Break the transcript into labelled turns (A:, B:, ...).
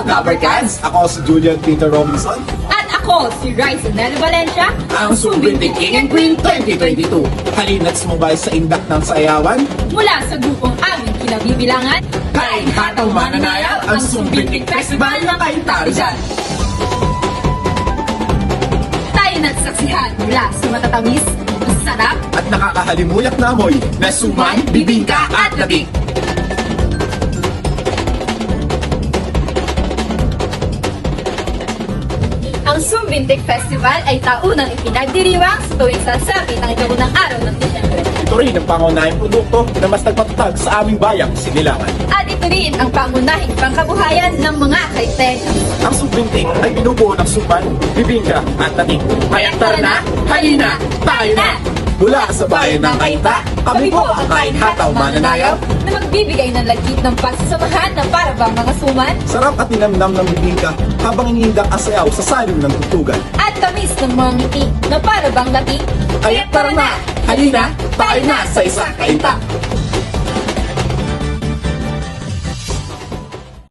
A: Gabarkads! Ako si Julian Peter Robinson,
B: At ako, si Rice Nelo Valencia.
A: ang Sumbintik King and Queen 2022. Halina't sumubay sa indak ng sayawan.
B: Mula sa grupong aming kinabibilangan,
A: Kain hataw mananayaw ang Sumbintik Festival na kaintaro dyan.
B: tayo nagsaksihan mula sa matatamis, masarap,
A: At nakakahalimuyak na amoy na suman, bibingka at labing.
B: ang Sumbintik Festival ay taunang ipinagdiriwang sa tuwing sasapit ang ikaunang araw ng Disyembre.
A: Ito rin ang pangunahing produkto na mas nagpatatag sa aming bayang Sinilangan.
B: At ito rin ang pangunahing pangkabuhayan ng mga kaiteka.
A: Ang Sumbintik ay binubuo ng suman, bibingka at labing. Kaya tara na, halina, tayo na! Mula sa bayan ng Kainta, kami po ang Kain Hataw Mananayaw.
B: Na magbibigay ng lagkit ng pagsasamahan na para bang mga suman
A: Sarap at ninamnam ng bibingka habang iniindak ang sayaw sa salim ng tugtugan.
B: at tamis ng mga ngiti na para bang lati.
A: Kaya tara na, halina, tayo na sa isang kainta.